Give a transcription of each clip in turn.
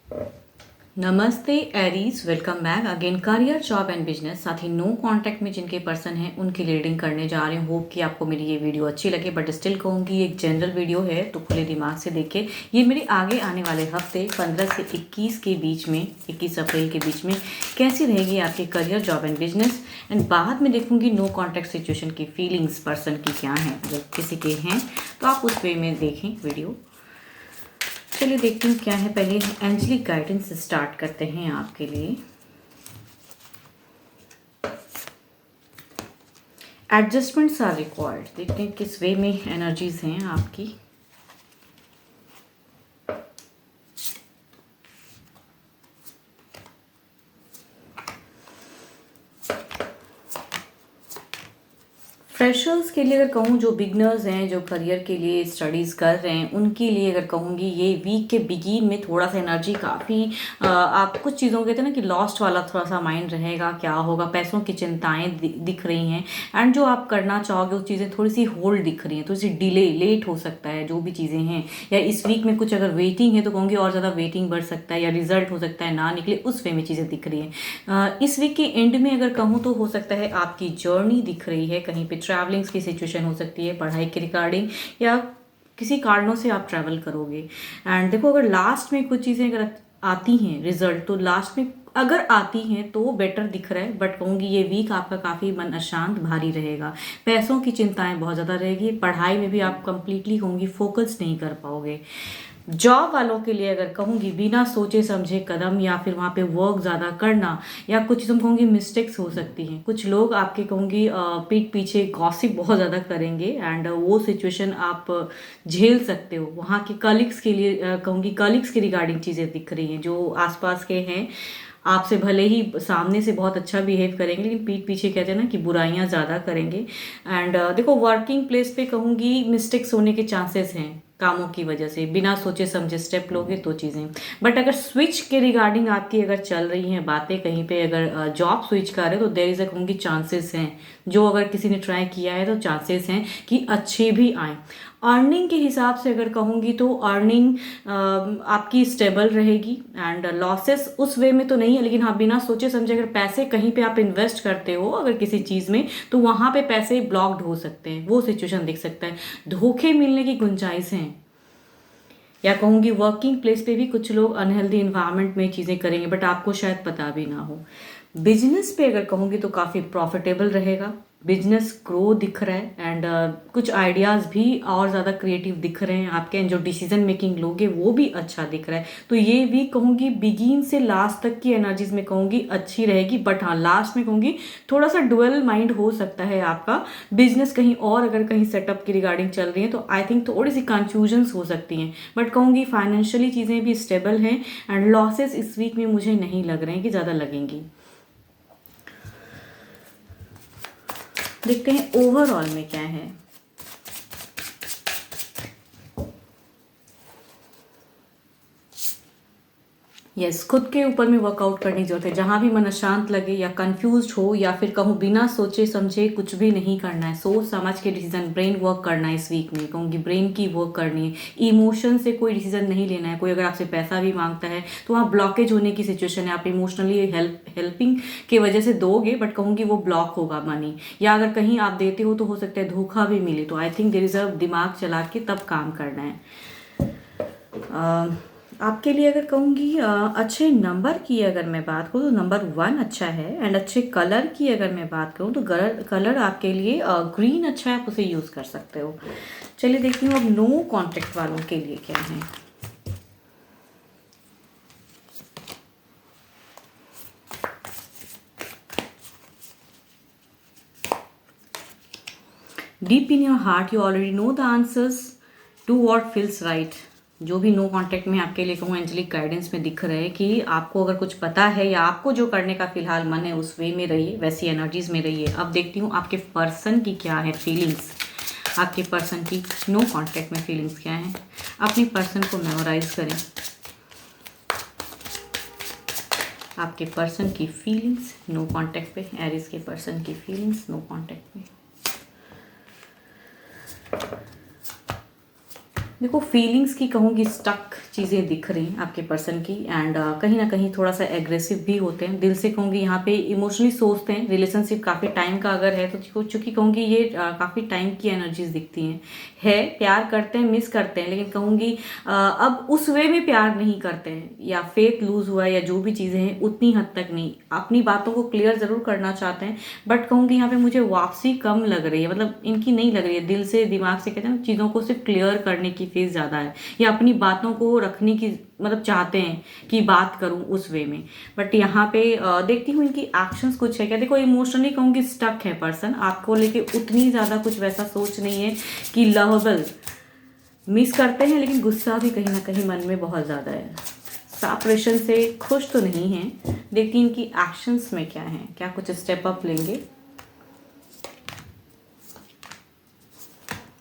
नमस्ते Aries, welcome back again. Career, job and business, साथ ही no contact में जिनके पर्सन हैं उनकी रीडिंग करने जा रही हूँ। होप कि आपको मेरी ये वीडियो अच्छी लगे, बट स्टिल कहूँगी एक जनरल वीडियो है तो खुले दिमाग से देखिए। ये मेरे आगे आने वाले हफ्ते 15 से 21 के बीच में, 21 अप्रैल के बीच में कैसी रहेगी आपकी career, job and business. And बाद में देखूंगी नो कॉन्टैक्ट सिचुएशन की फीलिंग्स पर्सन की क्या है। अगर किसी के हैं तो आप उस वे में देखें वीडियो। चलिए देखते हैं क्या है। पहले एंजलिक गाइडेंस स्टार्ट करते हैं आपके लिए। Adjustments are required. देखते हैं किस वे में एनर्जीज हैं आपकी। फ्रेशर्स के लिए अगर कहूँ, जो बिगनर्स हैं, जो करियर के लिए स्टडीज़ कर रहे हैं, उनके लिए अगर कहूँगी ये वीक के बिगिन में थोड़ा सा एनर्जी काफ़ी आप कुछ चीज़ों कहते हैं ना कि लॉस्ट वाला थोड़ा सा माइंड रहेगा। क्या होगा, पैसों की चिंताएं दिख रही हैं। एंड जो आप करना चाहोगे वो चीज़ें थोड़ी सी होल्ड दिख रही हैं, थोड़ी सी डिले, लेट हो सकता है जो भी चीज़ें हैं। या इस वीक में कुछ अगर वेटिंग है तो कहूँगी और ज़्यादा वेटिंग बढ़ सकता है, या रिजल्ट हो सकता है ना निकले, उस वे में चीज़ें दिख रही हैं। इस वीक के एंड में अगर कहूँ तो हो सकता है आपकी जर्नी दिख रही है, कहीं पे ट्रैवलिंग्स की सिचुएशन हो सकती है, पढ़ाई के रिगार्डिंग, या किसी कारणों से आप ट्रैवल करोगे। एंड देखो, अगर लास्ट में कुछ चीज़ें अगर आती हैं रिजल्ट, तो लास्ट में अगर आती हैं तो बेटर दिख रहा है। बट कहूँगी ये वीक आपका काफ़ी मन अशांत भारी रहेगा, पैसों की चिंताएं बहुत ज़्यादा रहेगी, पढ़ाई में भी आप कंप्लीटली कहूँगी फोकस नहीं कर पाओगे। जॉब वालों के लिए अगर कहूँगी बिना सोचे समझे कदम, या फिर वहाँ पे वर्क ज़्यादा करना, या कुछ तुम कहूँगी मिस्टेक्स हो सकती हैं। कुछ लोग आपके कहूँगी पीठ पीछे गॉसिप बहुत ज़्यादा करेंगे, एंड वो सिचुएशन आप झेल सकते हो। वहाँ के कलीग्स के लिए कहूँगी कलीग्स की रिगार्डिंग चीज़ें दिख रही हैं, जो आसपास के हैं। आपसे भले ही सामने से बहुत अच्छा बिहेव करेंगे, लेकिन पीठ पीछे कहते हैं ना कि बुराइयां ज़्यादा करेंगे। एंड देखो, वर्किंग प्लेस पे कहूँगी मिस्टेक्स होने के चांसेस हैं कामों की वजह से। बिना सोचे समझे स्टेप लोगे तो चीज़ें। बट अगर स्विच के रिगार्डिंग आपकी अगर चल रही हैं बातें, कहीं पे अगर जॉब स्विच कर रहे हो तो देयर इज़ अ कहूँगी चांसेस हैं। जो अगर किसी ने ट्राई किया है तो चांसेस हैं कि अच्छे भी आए। अर्निंग के हिसाब से अगर कहूँगी तो अर्निंग आपकी स्टेबल रहेगी, एंड लॉसेस उस वे में तो नहीं है, लेकिन हाँ बिना सोचे समझे अगर पैसे कहीं पे आप इन्वेस्ट करते हो अगर किसी चीज़ में, तो वहाँ पे पैसे ब्लॉक्ड हो सकते हैं, वो सिचुएशन दिख सकता है। धोखे मिलने की गुंजाइश है, या कहूँगी वर्किंग प्लेस पे भी कुछ लोग अनहेल्दी इन्वायरमेंट में चीज़ें करेंगे, बट आपको शायद पता भी ना हो। बिजनेस पे अगर कहूँगी तो काफ़ी प्रॉफिटेबल रहेगा, बिजनेस ग्रो दिख रहा है। एंड कुछ आइडियाज़ भी और ज़्यादा क्रिएटिव दिख रहे हैं आपके, जो डिसीजन मेकिंग लोगे वो भी अच्छा दिख रहा है। तो ये भी कहूँगी बिगिन से लास्ट तक की एनर्जीज में कहूँगी अच्छी रहेगी। बट हाँ, लास्ट में कहूँगी थोड़ा सा डुअल माइंड हो सकता है आपका। बिजनेस कहीं और अगर कहीं सेटअप की रिगार्डिंग चल रही है तो आई थिंक थोड़ी सी कंफ्यूजन्स हो सकती हैं। बट कहूँगी फाइनेंशियली चीज़ें भी स्टेबल हैं, एंड लॉसेस इस वीक में मुझे नहीं लग रहे हैं कि ज़्यादा लगेंगी। देखते हैं ओवरऑल में क्या है। यस, खुद के ऊपर में वर्कआउट करने की जरूरत है। जहाँ भी मन अशांत लगे या कंफ्यूज हो, या फिर कहूँ बिना सोचे समझे कुछ भी नहीं करना है, सोच समझ के डिसीजन, ब्रेन वर्क करना है इस वीक में। कहूँगी ब्रेन की वर्क करनी है, इमोशन से कोई डिसीजन नहीं लेना है। कोई अगर आपसे पैसा भी मांगता है तो वहाँ ब्लॉकेज होने की सिचुएशन है। आप इमोशनली हेल्पिंग की वजह से दोगे, बट कहूँगी वो ब्लॉक होगा मनी, या अगर कहीं आप देते हो तो हो सकता है धोखा भी मिले। तो I think there is a दिमाग चला के तब काम करना है। आपके लिए अगर कहूँगी अच्छे नंबर की अगर मैं बात करूँ तो नंबर 1 अच्छा है। एंड अच्छे कलर की अगर मैं बात करूँ तो कलर आपके लिए ग्रीन अच्छा है, आप उसे यूज़ कर सकते हो। चलिए देखती हूँ अब नो कॉन्टेक्ट वालों के लिए क्या है। Deep in your heart you already know the answers to what feels right. जो भी नो कांटेक्ट में आपके लिए कहूँ एंजेलिक गाइडेंस में दिख रहा है कि आपको अगर कुछ पता है, या आपको जो करने का फिलहाल मन है उस वे में रहिए, वैसी एनर्जीज में रहिए। अब देखती हूँ आपके पर्सन की क्या है फीलिंग्स। आपके पर्सन की नो कांटेक्ट में फीलिंग्स क्या है। अपने पर्सन को मेमोराइज करें। आपके पर्सन की फीलिंग्स नो कांटेक्ट पे, एरिस के पर्सन की फीलिंग्स नो कांटेक्ट पे। देखो, फीलिंग्स की कहूँगी स्टक चीज़ें दिख रही हैं आपके पर्सन की। एंड कहीं ना कहीं थोड़ा सा एग्रेसिव भी होते हैं, दिल से कहूँगी यहाँ पे इमोशनली सोचते हैं। रिलेशनशिप काफ़ी टाइम का अगर है तो चूँकि कहूँगी ये काफ़ी टाइम की एनर्जीज दिखती हैं। है प्यार करते हैं, मिस करते हैं, लेकिन कहूँगी अब उस वे में प्यार नहीं करते हैं, या फेथ लूज हुआ है, या जो भी चीज़ें हैं उतनी हद तक नहीं। अपनी बातों को क्लियर ज़रूर करना चाहते हैं, बट कहूँगी यहाँ पे मुझे वापसी कम लग रही है, मतलब इनकी नहीं लग रही है। दिल से दिमाग से कहते हैं ना, चीज़ों को सिर्फ क्लियर करने की फेज ज़्यादा है, या अपनी बातों को रखने की मतलब चाहते हैं कि बात करूं उस वे में। बट यहाँ पे देखती हूँ इनकी एक्शंस कुछ है क्या। देखो इमोशनली कहूँगी स्टक है पर्सन, आपको लेके उतनी ज़्यादा कुछ वैसा सोच नहीं है कि लवेबल। मिस करते हैं लेकिन गुस्सा भी कहीं ना कहीं मन में बहुत ज़्यादा है। सेपरेशन से खुश तो नहीं है। देखती इनकी एक्शंस में क्या है, क्या कुछ स्टेप अप लेंगे।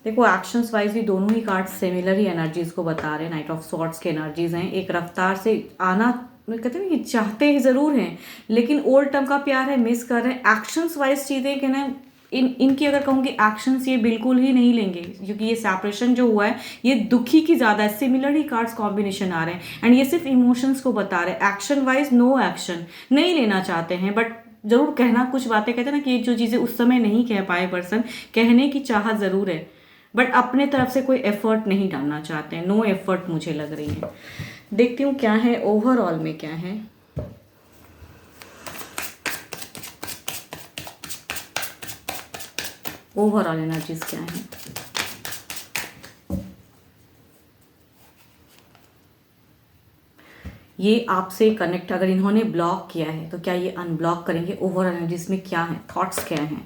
देखो एक्शंस वाइज भी दोनों ही कार्ड सिमिलर ही एनर्जीज को बता रहे हैं। नाइट ऑफ सॉर्ड्स के एनर्जीज हैं, एक रफ्तार से आना, कहते हैं ना कि चाहते ही ज़रूर हैं, लेकिन ओल्ड टर्म का प्यार है, मिस कर रहे हैं। एक्शंस वाइज चीज़ें कहना इनकी अगर कहूँगी एक्शंस ये बिल्कुल ही नहीं लेंगे, क्योंकि ये सेपरेशन जो हुआ है ये दुखी की ज़्यादा है। सिमिलर ही कार्ड्स कॉम्बिनेशन आ रहे हैं, एंड ये सिर्फ इमोशंस को बता रहे हैं। एक्शन वाइज नो एक्शन नहीं लेना चाहते हैं, बट जरूर कहना कुछ बातें, कहते हैं ना कि जो चीज़ें उस समय नहीं कह पाए पर्सन, कहने की चाहत ज़रूर है, बट अपने तरफ से कोई एफर्ट नहीं डालना चाहते हैं। नो एफर्ट मुझे लग रही है। देखती हूँ क्या है ओवरऑल में, क्या है ओवरऑल एनर्जीज क्या है। ये आपसे कनेक्ट अगर इन्होंने ब्लॉक किया है तो क्या ये अनब्लॉक करेंगे। ओवरऑल एनर्जीज में क्या है, थॉट्स क्या हैं।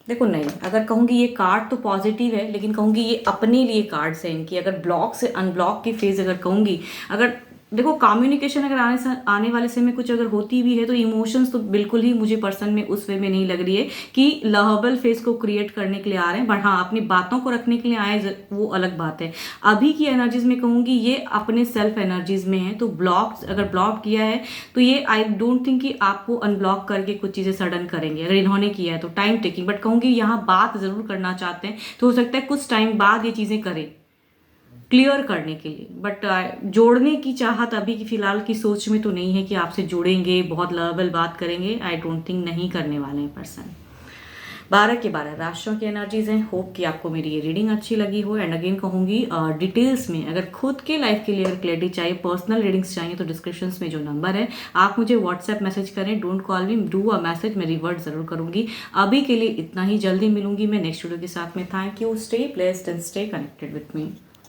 देखो नहीं, अगर कहूँगी ये कार्ड तो पॉजिटिव है, लेकिन कहूँगी ये अपने लिए कार्ड्स हैं इनकी। अगर ब्लॉक से अनब्लॉक की फेज अगर कहूँगी, अगर देखो कम्युनिकेशन अगर आने वाले समय कुछ अगर होती भी है तो इमोशंस तो बिल्कुल ही मुझे पर्सन में उस वे में नहीं लग रही है कि लवेबल फेस को क्रिएट करने के लिए आ रहे हैं, बट हाँ अपनी बातों को रखने के लिए आए, वो अलग बात है। अभी की एनर्जीज में कहूँगी ये अपने सेल्फ एनर्जीज में है, तो ब्लॉक अगर ब्लॉक किया है तो ये आई डोंट थिंक कि आपको अनब्लॉक करके कुछ चीज़ें सडन करेंगे। अगर इन्होंने किया है तो टाइम टेकिंग, बट कहूँगी यहाँ बात ज़रूर करना चाहते हैं, तो हो सकता है कुछ टाइम बाद ये चीज़ें करें क्लियर करने के लिए। बट जोड़ने की चाहत अभी की फिलहाल की सोच में तो नहीं है कि आपसे जुड़ेंगे, बहुत लवेबल बात करेंगे। आई डोंट थिंक, नहीं करने वाले हैं पर्सन। 12 के 12 राशियों की एनर्जीज हैं। होप कि आपको मेरी ये रीडिंग अच्छी लगी हो। एंड अगेन कहूँगी डिटेल्स में अगर खुद के लाइफ के लिए अगर क्लैरिटी चाहिए, पर्सनल रीडिंग्स चाहिए, तो डिस्क्रिप्शन में जो नंबर है आप मुझे व्हाट्सएप मैसेज करें। Don't call me, do a message, मैं रिवर्ट जरूर करूँगी। अभी के लिए इतना ही, जल्दी मिलूंगी मैं नेक्स्ट वीडियो के साथ में। Thank you, stay blessed and stay connected with me.